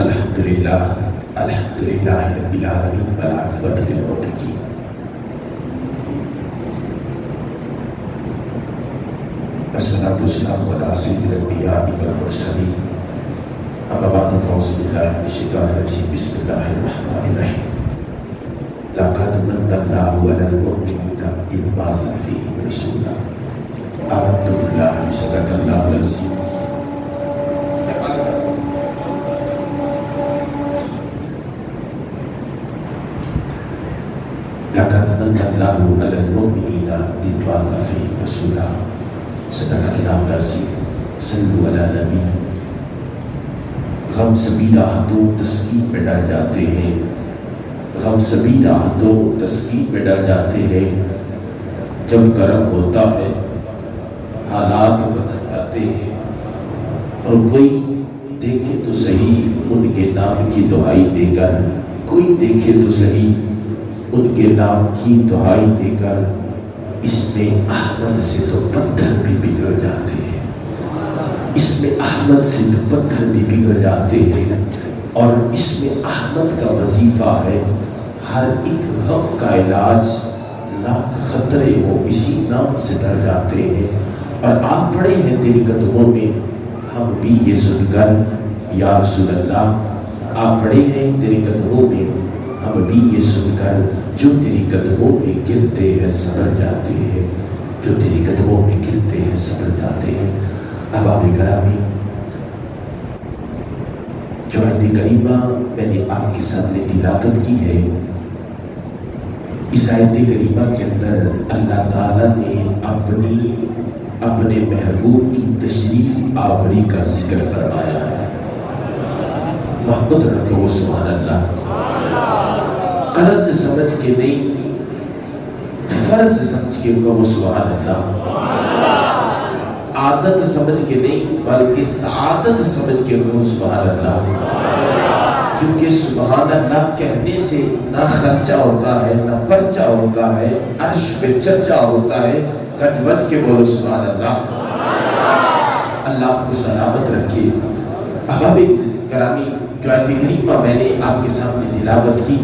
الحمدللہ الحمدللہ رب العالمین والعاقبۃ للمتقین۔ الصلاۃ والسلام علی سید الانبیاء والمرسلین، اما بعد فاعوذ باللہ من الشیطان الرجیم، بسم اللہ الرحمن الرحیم۔ لقد من اللہ علی المؤمنین اذ بعث فیہم رسولا، آمنت باللہ صدق اللہ العظیم۔ لقد من اللہ علی المؤمنین اذ بعث فیہم رسولا، صدق اللہ العظیم۔ صلو علی نبی۔ غم سبھی راحتوں تسکین میں ڈر جاتے ہیں، غم سبھی راحتوں تسکین میں ڈر جاتے ہیں، جب کرم ہوتا ہے حالات بدل جاتے ہیں، اور کوئی دیکھے تو صحیح ان کے نام کی دعائی دے کر، کوئی دیکھے تو صحیح ان کے نام کی دعائی دے کر، اس میں احمد سے تو پتھر بھی بگڑ جاتے ہیں، اس میں احمد سے تو پتھر بھی بگڑ جاتے ہیں۔ اور اس میں احمد کا وظیفہ ہے ہر ایک غم کا علاج، لاکھ خطرے ہو اسی نام سے ڈر جاتے ہیں۔ اور آپ پڑے ہیں تیری قدموں میں، ہم بھی یہ سن کر یا رسول اللہ، آپ پڑے ہیں تیری قدموں میں، ہم بھی یہ سن کر جو تیری قدموں میں گرتے ہیں سبر جاتے ہیں، جو تیری قدموں میں گرتے ہیں سبر جاتے ہیں۔ احباب گرامی، جو آیت کریمہ میں نے آپ کے سامنے تلاوت کی ہے، اس آیت کریمہ کے اندر اللہ تعالیٰ نے اپنے محبوب کی تشریف آوری کا ذکر فرمایا ہے۔ محبت رکھو سبحان اللہ، قرض سمجھ کے نہیں، فرض سمجھ کے کہو سبحان اللہ، عادت سمجھ کے نہیں بلکہ سعادت سمجھ کے کہو سبحان اللہ۔ کیونکہ سبحان اللہ کہنے سے نہ خرچہ ہوتا ہے، نہ پرچہ ہوتا ہے، عرش پہ چرچا ہوتا ہے، گج وج کے بولو سبحان اللہ۔ اللہ آپ کو سلامت رکھے۔ احباب گرامی، جو آیت کریمہ میں نے آپ کے سامنے تلاوت کی،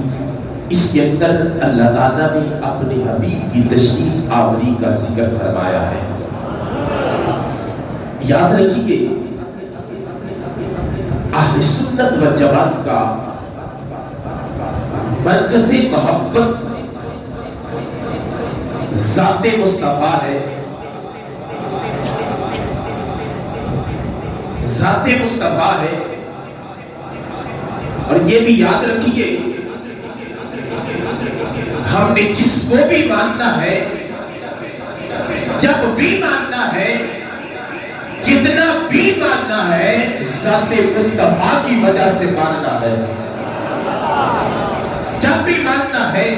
اس کے اندر اللہ تعالیٰ نے اپنے حبیب کی تشریف آوری کا ذکر فرمایا ہے۔ یاد رکھیے، اہل سنت و جماعت کا مرکز محبت ذات مصطفیٰ ہے، ذات مصطفیٰ ہے۔ اور یہ بھی یاد رکھیے، ہم نے جس کو بھی ماننا ہے، جب بھی ماننا ہے، جتنا بھی ماننا ہے، ذات مصطفیٰ کی وجہ سے ماننا ہے۔ جب بھی ماننا ہے،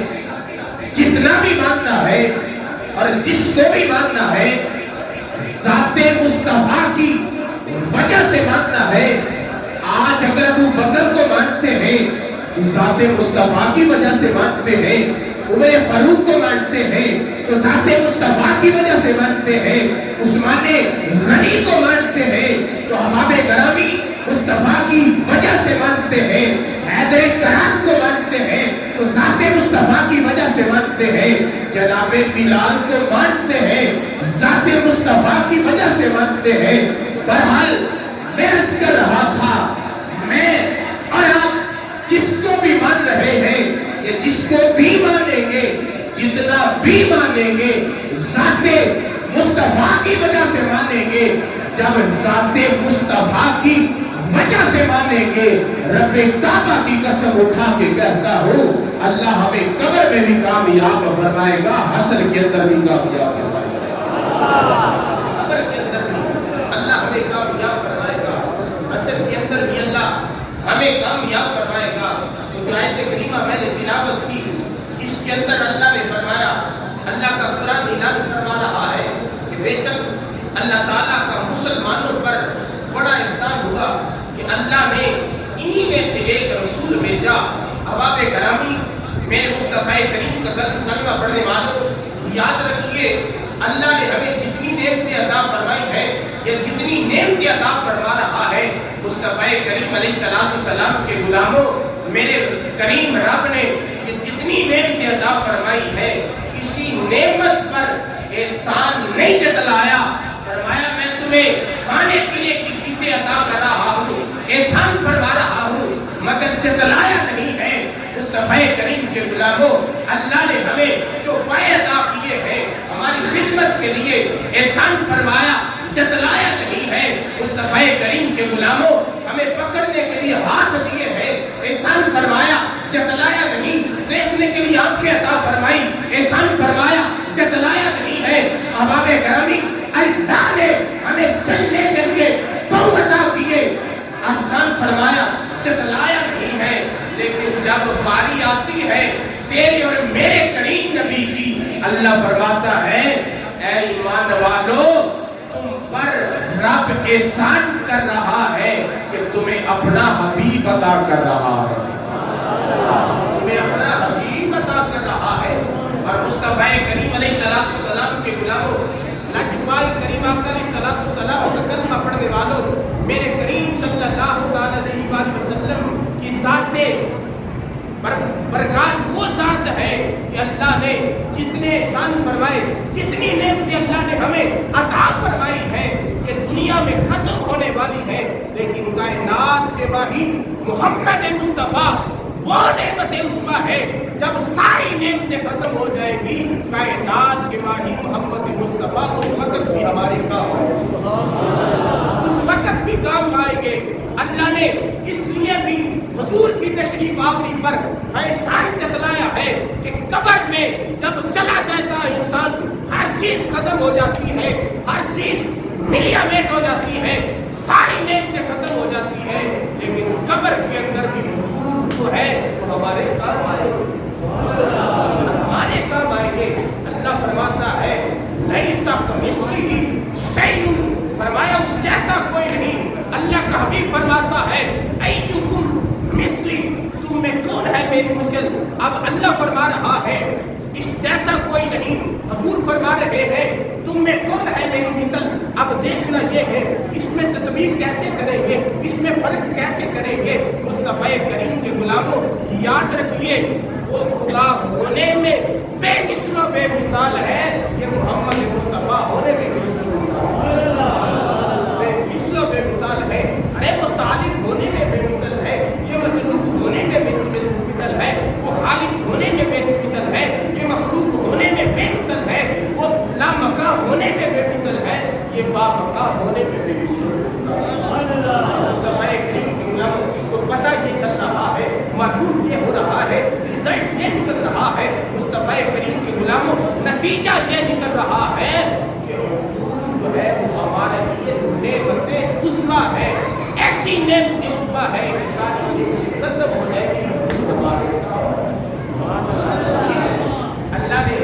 جتنا بھی ماننا ہے، اور جس کو بھی ماننا ہے، ذات مصطفیٰ کی وجہ سے ماننا ہے۔ آج اگر ابو بکر کو مانتے ہیں تو ذات مصطفیٰ کی وجہ سے مانتے ہیں، عمر فاروق کو مانتے ہیں تو ذات مصطفیٰ کی وجہ سے مانتے ہیں، عثمان غنی کو مانتے ہیں تو احباب گرامی مصطفیٰ کی وجہ سے مانتے ہیں، حیدر کرام کو مانتے ہیں تو ذات مصطفیٰ کی وجہ سے مانتے ہیں، جناب بلال کو مانتے ہیں ذات مصطفیٰ کی وجہ سے مانتے ہیں۔ بہرحال میں عرض کر رہا تھا، میں اور آپ جس کو بھی مان رہے ہیں، یہ جس کو بھی مانیں گے، جتنا بھی مانیں گے، ذات مصطفیٰ کی وجہ سے مانیں گے۔ جب ذات مصطفیٰ کی وجہ سے مانیں گے، رب کعبہ کی قسم اٹھا کے کہتا ہوں، اللہ ہمیں قبر میں بھی کامیاب فرمائے گا، حشر کے اندر بھی کامیاب فرمائے گا۔ قبر کے اندر بھی اللہ ہمیں کامیاب فرمائے گا، حشر کے اندر بھی اللہ ہمیں کامیاب فرمائے گا۔ تو جو آیت کریمہ میں نے تلاوت کی، اس کے اندر اللہ نے فرمایا، اللہ کا قرآن اعلان فرما رہا ہے کہ بے شک اللہ تعالیٰ کا مسلمانوں پر بڑا احسان ہوا کہ اللہ نے انہی میں سے ایک رسول بھیجا۔ احباب گرامی، میرے مصطفیٰ کریم کا کلمہ پڑھنے والوں، یاد رکھیے، اللہ نے ہمیں جتنی نعمتیں عطا فرمائی ہیں، یا جتنی نعمتیں عطا فرما رہا ہے، مصطفیٰ کریم علیہ السلام کے غلاموں، میرے کریم رب نے یہ جتنی نعمتیں عطا فرمائی ہے، کسی نعمت پر احسان نہیں جتلایا۔ فرمایا میں تمہیں کھانے پینے کی چیزیں عطا کر رہا ہوں، احسان فرما رہا ہوں، مگر جتلایا نہیں ہے۔ مصطفیٰ کریم کے غلاموں، اللہ نے ہمیں جو پائے عطا کیے ہیں ہماری خدمت کے لیے، احسان فرمایا، جتلایا نہیں ہے۔ مصطفیٰ کریم کے غلاموں، ہمیں پکڑنے کے لیے ہاتھ دیے ہیں، احسان فرمایا، جتلایا نہیں۔ دیکھنے کے لیے آنکھیں عطا فرمائی، احسان فرمایا، جتلایا نہیں ہے۔ احباب گرامی، اللہ نے ہمیں چلنے کے لیے پاؤں عطا کیے، احسان فرمایا، جتلایا نہیں ہے۔ لیکن جب باری آتی ہے تیرے اور میرے کریم نبی کی، اللہ فرماتا ہے اے ایمان والو، تم پر رب احسان کر رہا ہے کہ تمہیں اپنا حبیب عطا کر رہا ہے، تمہیں اپنا حبیب عطا کر رہا ہے۔ اور مصطفیٰ کریم علیہ السلام کے غلاموں، لاجوال کریم آقا علیہ السلام کا کلمہ پڑھنے والوں، میرے کریم صلی اللہ علیہ وآلہ وسلم کی ذات برکات وہ ذات ہے کہ اللہ نے جتنے احسان فرمائے، جتنی نعمتیں اللہ نے ہمیں عطا فرمائی ہے کہ دنیا میں ختم ہونے والی ہے، لیکن کائنات کے ماہی محمد مصطفیٰ وہ نعمت عظمیٰ ہے، جب ساری نعمتیں ختم ہو جائیں گی، کائنات کے ماہی محمد مصطفیٰ اس وقت بھی ہمارے کام آئیں گے، اس وقت بھی کام آئیں گے۔ اللہ نے اس لیے بھی حضور کی تشریف آوری پر احسان جتلایا ہے کہ قبر میں جب چلا جاتا ہے انسان، ہر چیز ختم ہو جاتی ہے، ہر چیز ملیا میٹ ہو جاتی ہے، ساری نعمتیں ختم ہو جاتی ہے، لیکن قبر کے اندر بھی جو ہے وہ ہمارے کام آئے گے، ہمارے کام آئیں گے۔ اللہ فرماتا ہے لیسا کمثلہ شیء، فرمایا اس جیسا کوئی نہیں۔ اللہ کا حبیب فرماتا ہے ایکم مثلی، تم میں کون ہے میری مثل؟ اب اللہ فرما رہا ہے اس جیسا کوئی نہیں، حضور فرما رہے ہیں تم میں کون ہے میری مثل؟ اب دیکھنا یہ ہے اس میں تطبیق کیسے کریں گے، اس میں فرق کیسے کریں گے۔ مصطفیٰ کریم کے غلاموں، یاد رکھیے وہ خدا ہونے میں بے مثل و بے مثال ہے، یہ محمد مصطفیٰ ہونے میں بے مثل و بے مثال ہے۔ ارے وہ طالب ہونے میں بے مثل ہے، یہ مطلوب ہونے میں بے مثل ہے، وہ خالق ہونے میں بے مثل ہے، یہ مخلوق ہونے میں بے مثل ہے، وہ لامکاں ہونے میں بے مثل ہے، یہ بامکاں ہونے میں بے مثل ہے۔ مصطفیٰ کریم کے غلاموں کو پتہ یہ چل رہا ہے، معلوم یہ ہو رہا ہے، رزلٹ یہ نکل رہا ہے، مصطفیٰ کریم کے غلاموں نتیجہ یہ نکل رہا ہے کہ جو ہے وہ ہمارے لیے نعمت عظمیٰ ہے، ایسی نعمت عظمیٰ ہے کہ ساری نعمتیں ختم ہو جائے گی ہمارے کام۔ اللہ نے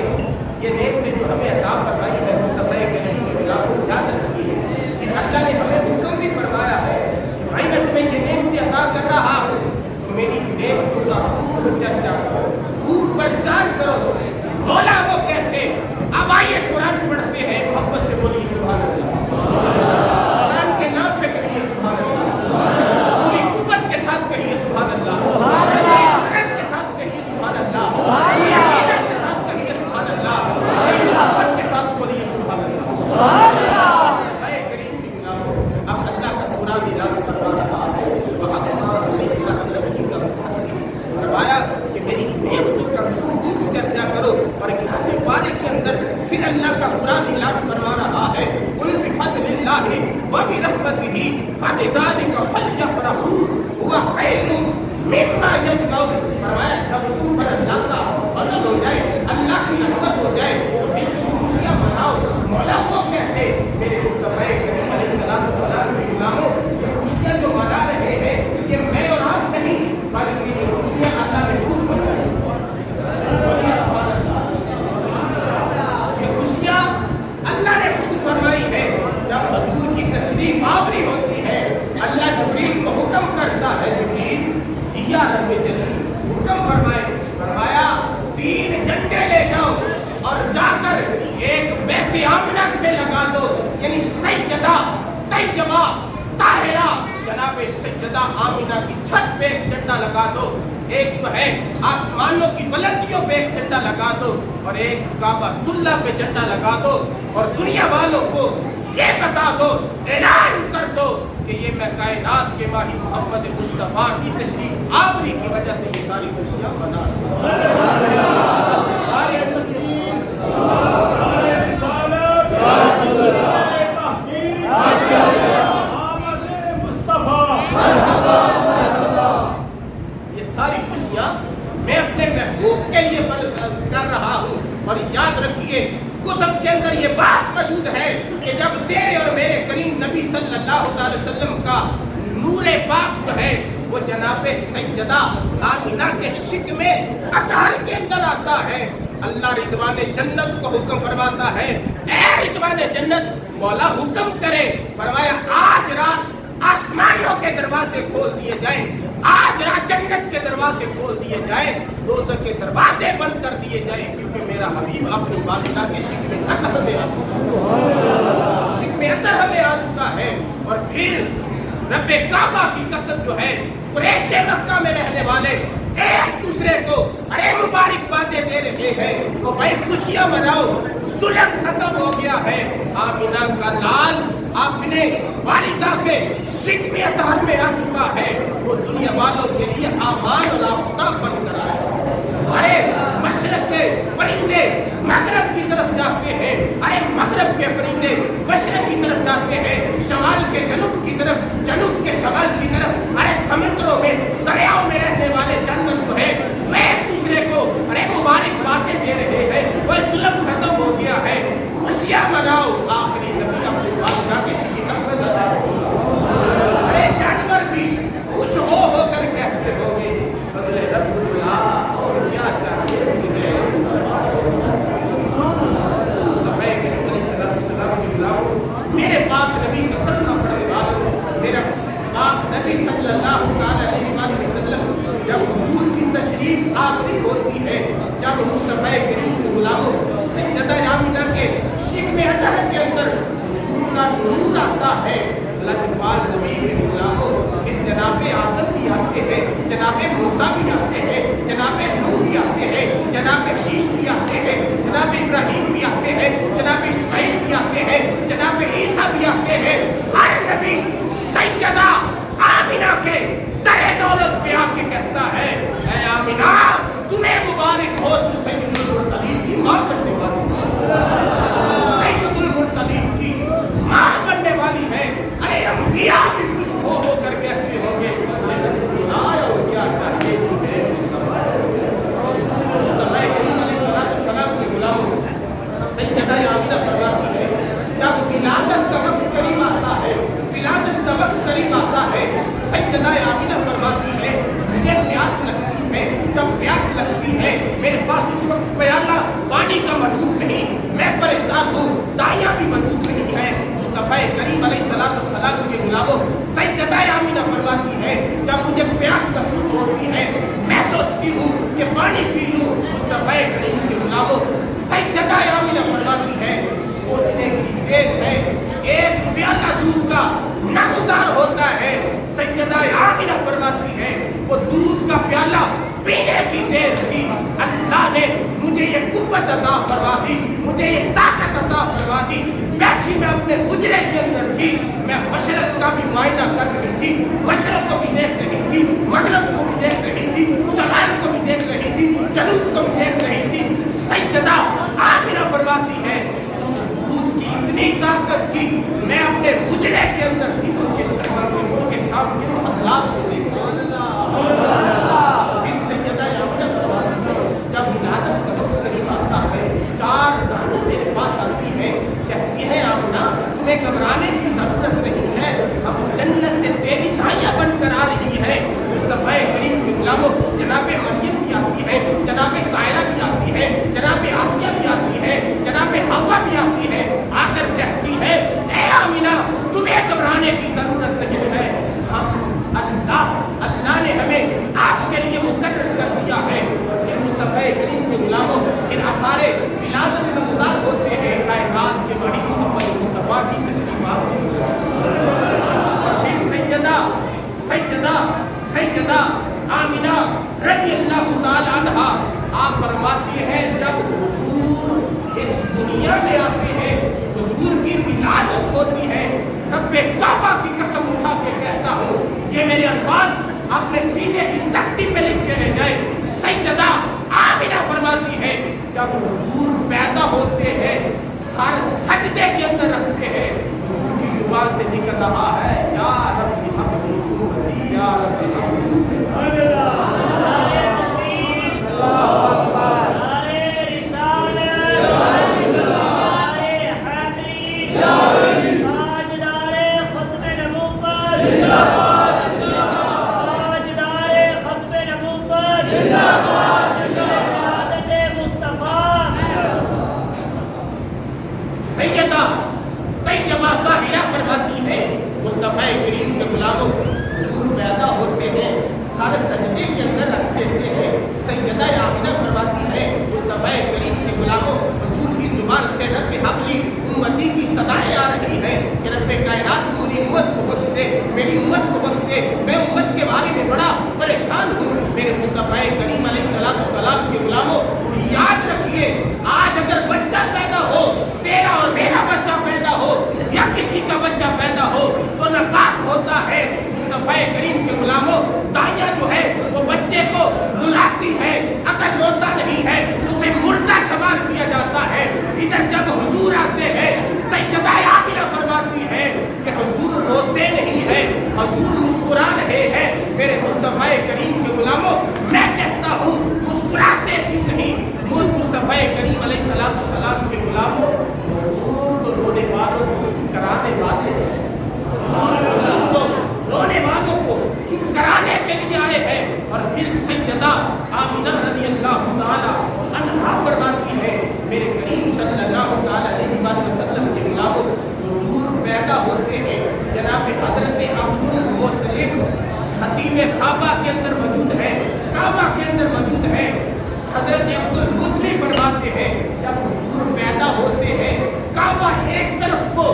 یہ نعمتیں جو ہمیں عطا فرمائی ہے مصطفیٰ کریم کے غلاموں، یاد رکھیے کہ اللہ نے ہمیں حکم بھی فرمایا ہے کہ بھائی میں تمہیں یہ نعمتیں عطا کر رہا ہوں، تو میری نعمتوں کا خوب چرچا کرو، خوب پرچار کرو۔ بولا وہ کیسے؟ اب آئیے قرآن پڑھتے ہیں، محبت سے بولیے سبحان اللہ، قرآن کے نام پہ کہیے سبحان اللہ، پوری قوت کے सैयदा आमिना की छत पे एक झंडा लगा दो, एक जो है आसमानों की बुलंदियों पे एक झंडा लगा दो, और एक काबातुल्लाह पे झंडा लगा दो, और दुनिया वालों को ये बता दो, ऐलान कर दो कि ये मैं कायनात के माही मोहम्मद मुस्तफ़ा की तशरीफ आवरी की वजह से ये सारी खुशियाँ मना रहा हूं। सारी सारी खुशियाँ मैं अपने महबूब के लिए कर रहा हूँ। और याद रखिए, कुतुब के अंदर ये बात मौजूद है कि जब तेरे और मेरे करीम नबी सल्लल्लाहु अलैहि वसल्लम का नूरे पाक जो है वो जनाबे सैयदा आमिना के शिक में अतहर के अंदर आता है, अल्लाह रिदवान जन्नत को हुक्म फरमाता है, ऐ रिदवान जन्नत मौला हुक्म करे, फरमाया आज रात आसमानों के दरवाजे खोल दिए जाएं, आज रात जन्नत के दरवाजे खोल दिए जाएं, दोज़ख के दरवाजे बंद कर दिए जाएं, क्योंकि मेरा हबीब अपनी वालिदा के शिक में अतहर में आ चुका है, शिक में अतहर में आ चुका है। और फिर रब्बे काबा की कसम जो है, कुरैश मक्का में रहने वाले एक दूसरे को अरे मुबारक बातें दे रहे हैं, तो भाई खुशियां मनाओ, जुल्म खत्म हो गया है, आमिना का लाल अपने वालिदा के शिक में अतहर में आ चुका है, वो दुनिया वालों के लिए आमान और रास्ता बनकर आया। अरे मशरक के परिंदे मगरब की तरफ जाते हैं, अरे मगरब के परिंदे मशरक की तरफ जाते हैं, शमाल के जनूब की तरफ, जनूब के शमाल की तरफ, अरे समुद्रों में दरियाओं में रहने वाले जानवर जो है वे एक दूसरे को अरे मुबारक बातें दे रहे हैं, वो जुल्म खत्म हो गया है, खुशियां मनाओ। आखिरी नबी अपनी वालिदा के शिक में अरे जानवर भी खुश हो होकर कहते होंगे, बदले रब्बुल्लाह और क्या चाहिए मुझे। मुस्तफा करीम अलैहिस्सलाम की बुलाओ, मेरे पाक नबी का कलमा पढ़ने वालों, मेरा पाक नबी सल्लल्लाहु अलैहि वसल्लम जब हुजूर की तशरीफ आखिरी होती है, जब मुस्तफा करीम के गुलामों सैयदा आमिना के शिक में अतहर के अंदर उनका नूर आता है, लजपाल नबी के गुलामों, फिर जनाबे आदम भी आते हैं, जनाबे मूसा भी आते हैं, जनाबे नूह भी आते हैं, जनाबे शीश भी आते हैं, जनाबे इब्राहिम भी आते हैं, जनाबे इस्माइल भी आते हैं, जनाबे ईसा भी आते हैं। हर नबी सैयदा आमिना के दरे दौलत पे आके कहता है, ऐ आमिना तुम्हें मुबारक हो, तू सैयदुल मुरसलीन की मां बनने वाली है, सैयदुल मुरसलीन की मां बनने वाली है। अरे अंबिया भी खुश हो होकर कहते होंगे, और क्या कहते हैं मुस्तफा करीम अलैहिस्सलाम के गुलामों, सैयदा आमिना फरमाती है, जब विलादत का वक्त करीब आता है, विलादत का वक्त करीब आता है, सैयदा आमिना फरमाती है, मुझे प्यास लगती है, जब प्यास लगती है मेरे पास उस वक्त प्याला पानी का मौजूद नहीं, मैं परेशान हूँ, दाइयाँ भी मौजूद नहीं है। मुस्तफा करीम अलैहिस्सलाम के गुलामों, सैयदा आमिना फरमाती है, जब मुझे प्यास महसूस होती है, मैं सोचती हूँ कि पानी पी लूँ। मुस्तफा करीम के गुलामों, सैयदा आमिना फरमाती है, सोचने की देर है, एक प्याला दूध का नमूदार होता है, सैयदा आमिना फरमाती है, वो दूध का प्याला पीने की देर थी, अल्लाह ने मुझे ये कुव्वत अता फरमा दी, मुझे ये ताकत अता फरमा दी। बैठी मैं अपने उजरे के अंदर थी, मैं मशरक का भी मुआयना कर रही थी, मशरक को भी देख रही थी, मगरब को भी देख रही थी, शमाल को भी देख रही थी, जनूब को भी देख रही थी। सैयदा आमिना फरमाती है, दूध की इतनी ताकत थी, मैं अपने उजरे के अंदर थी, उनके शहर में, उनके सामने मोहल्लात को देख जब विलादत का वक्त करीब आता है, चार रानी मेरे पास आती है, कहती है आमिना तुम्हें घबराने की जरूरत नहीं है, हम जन्नत से तेरी दाइयाँ बनकर आ रही है। मुस्तफा करीम के गुलामों, जनाबे मरियम भी आती है, जनाबे सायरा भी आती है, जनाबे आसिया भी आती है, जनाबे हवा भी आती है, आकर कहती है ए आमिना तुम्हें घबराने की जरूरत नहीं है, हम अल्लाह ने हमें आपके लिए मुकर्रर कर दिया है। फिर मुस्तफा करीम के गुलामों, इन आसारे विलादत में मुदार होते हैं, कायनात के बड़ी मोहम्मद मुस्तफा की तशरीफ। फिर सैयदा रब्बे काबा की कसम उठा के कहता हूँ, ये मेरे अल्फाज अपने सीने की तख्ती पे लिख के ले जाए। सैयदा आमिना फरमाती है, जब हुजूर पैदा होते हैं सर सजदे के अंदर रखते हैं, हुजूर की जुबान से निकल रहा है, या रब्बी हब्बी उम्मती, या रब्बी हब्बी सैयदा तैयबा ताहिरा फरमाती है, मुस्तफा करीम के गुलामों हुजूर पैदा होते हैं सारे सजदे के अंदर रख देते हैं। सैयदा आमिना फरमाती है, मुस्तफा करीम के गुलामों हुजूर की जुबान से रब्बी हब्ली उम्मती की सदाएं आ रही हैं कि रब्बे कायनात मेरी उम्मत को बख्श दे, मेरी उम्मत को बख्श दे, मैं उम्मत के बारे में बड़ा परेशान हूँ। मेरे मुस्तफा करीम अलैहिस्सलाम के गुलामों याद रखिए, आज अगर बच्चा पैदा हो, तेरा और मेरा बच्चा पैदा हो या किसी का बच्चा पैदा हो तो नापाक होता है। मुस्तफा करीम के गुलामों दाइयाँ जो है वो बच्चे को रुलाती है, अगर रोता नहीं है उसे मुर्दा सवार किया जाता है। इधर जब हुजूर आते हैं सैयदा आमिना फरमाती है कि हुजूर रोते नहीं है, हुजूर मुस्कुरा रहे हैं। मेरे मुस्तफा करीम के गुलामों मैं कहता हूँ मुस्कुराते क्यों नहीं? मुस्तफा करीम अलैहिस्सलाम के गुलामों तो रोने वालों को चुप कराने वाले, तो रोने वालों को चुप कराने के लिए आए हैं। और फिर सैयदा आमिना रज़ियल्लाहु ताला अन्हा फरमाती है, मेरे करीम सल्लल्लाहु ताला अलैहि वसल्लम के गुलामों हुजूर पैदा होते हैं, जनाब हजरत अब्दुल मुत्तलिब हतीम काबा के अंदर मौजूद है, काबा के अंदर मौजूद है। हजरत अब्दुल मुत्तलिब फरमाते हैं, जब हुजूर पैदा होते हैं काबा एक तरफ को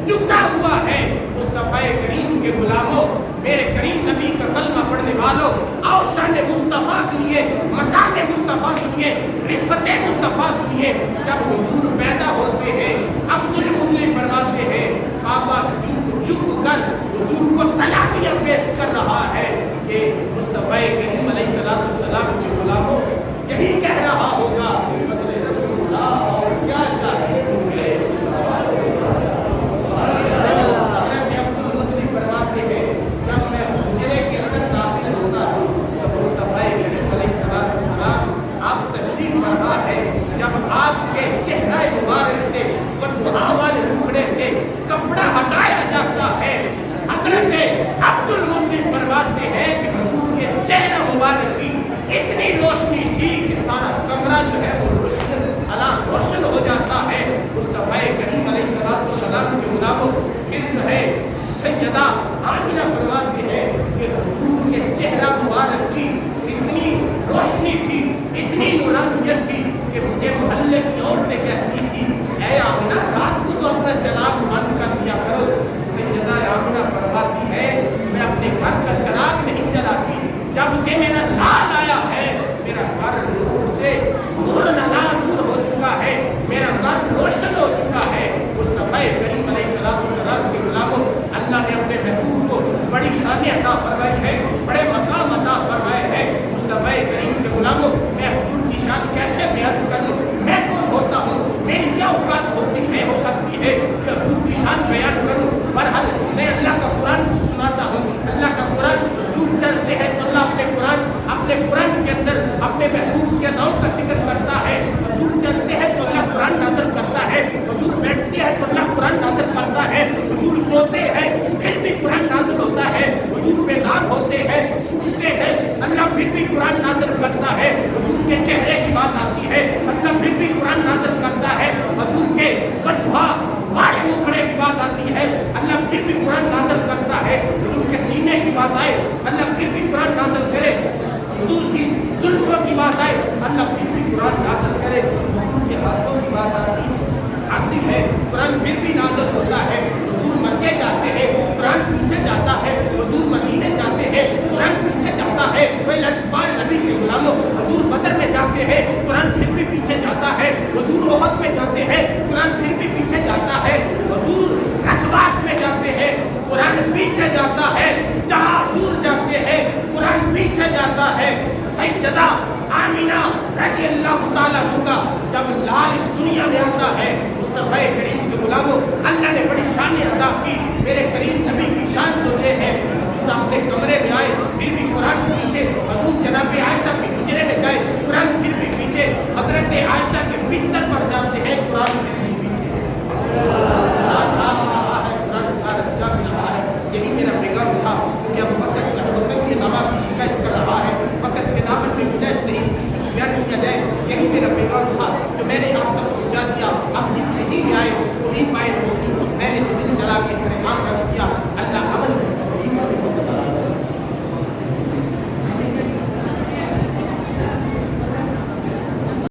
झुका हुआ है। मुस्तफा करीम के गुलामों, मेरे करीम नबी का कलमा पढ़ने वालों, आओ शान मुस्तफा सुनिए, मकाम मुस्तफा सुनिए, रिफत मुस्तफा सुनिए। जब हुजूर पैदा होते हैं अब्दुल मुत्तलिब फरमाते हैं, काबा झुक कर हुजूर को सलामियां पेश कर रहा है कि मुस्तफा करीम अलैहिस्सलाम के गुलामों यही कह रहा होगा, क्या चाहिए तुम्हें? हज़रत अब्दुल मुत्तलिब फरमाते हैं, जब मैं हुजरे के अंदर दाखिल होता हूँ तो मुस्तफा करीम अलैहिस्सलाम आप तशरीफ लाना है। जब आपके चेहरा मुबारक से बदबू वाले टुकड़े से कपड़ा हटाया जाता है, हज़रत अब्दुल मुत्तलिब फरमाते हैं कि हुजूर के चेहरा मुबारक की इतनी रोशनी थी कि सारा कमरा जो है वो रोशन हो जाता है। मुस्तफा करीम अलैहिस्सलाम के गुलामों फिर जो है सैयदा आमिना फरमाती है कि हुजूर के चेहरा मुबारक की इतनी रोशनी थी, इतनी नूरानियत थी कि मुझे मोहल्ले की औरतें कहती थी, ऐ आमिना रात को तो अपना चराग बंद कर दिया करो। सैयदा आमिना फरमाती है, मैं अपने घर का चराग नहीं जलाती, जब से मेरा लाल आया है मेरा घर नूर से नूर नूर हो चुका है, मेरा घर रोशन हो चुका है। मुस्तफा करीम अलैहिस्सलाम के गुलामों, अल्लाह ने अपने महबूब को बड़ी शान अता फरमाई है, बड़े मकाम अता फरमाए हैं। मुस्तफा करीम के गुलामों, मैं हुजूर की शान कैसे बयान करूं? मैं कौन होता हूँ? मेरी क्या औकात होती है, हो सकती है कि हुजूर की शान बयान करूं? बहरहाल मैं अल्लाह का कुरान सुनाता हूँ। अल्लाह का कुरान हुजूर चलते हैं तो अल्लाह अपने कुरान के अंदर अपने महबूब की अदाओं का जिक्र करता है। हुजूर चलते हैं तो अल्लाह कुरान नाज़िल करता है, हुजूर बैठते हैं तो अल्लाह कुरान नाज़िल करता है, हुजूर सोते हैं फिर भी कुरान नाज़िल होता है, हुजूर बेदार होते हैं उठते हैं अल्लाह फिर भी कुरान नाज़िल करता है। हुजूर के चेहरे की बात आती है, अल्लाह फिर भी कुरान नाज़िल करता है। हुजूर के कटवा वाले मुखड़े की बात आती है, अल्लाह फिर भी कुरान नाज़िल करता है। हुजूर के सीने की बात आए, अल्लाह फिर भी कुरान नाज़िल करे। हुजूर की जुल्फों की बात आए, अल्लाह फिर भी कुरान नाज़िल करे। हुजूर के हाथों की बात आती है, कुरान फिर भी नाज़िल होता है। हुजूर मक्के जाते हैं, कुरान पीछे जाता है। हुजूर मदीने जाते हैं, कुरान पीछे जाता है। इकबाल नबी के गुलामों, हुजूर बदर में जाते हैं, कुरान फिर भी पीछे जाता है। हुजूर ओहद में जाते हैं, कुरान फिर भी पीछे जाता है। हुजूर गज़वात में जाते हैं, कुरान पीछे जाता है। जहाँ हुजूर जाते हैं, कुरान पीछे जाता है। सैयदा आमिना रज़ी अल्लाह ताला अन्हा जब लाल इस दुनिया में आता है, मुस्तफ़ा करीम के गुलामों, अल्लाह ने बड़ी शान अदा की। मेरे करीम नबी की शान तो ये है, हुजूर अपने कमरे में आए, फिर भी कुरान पीछे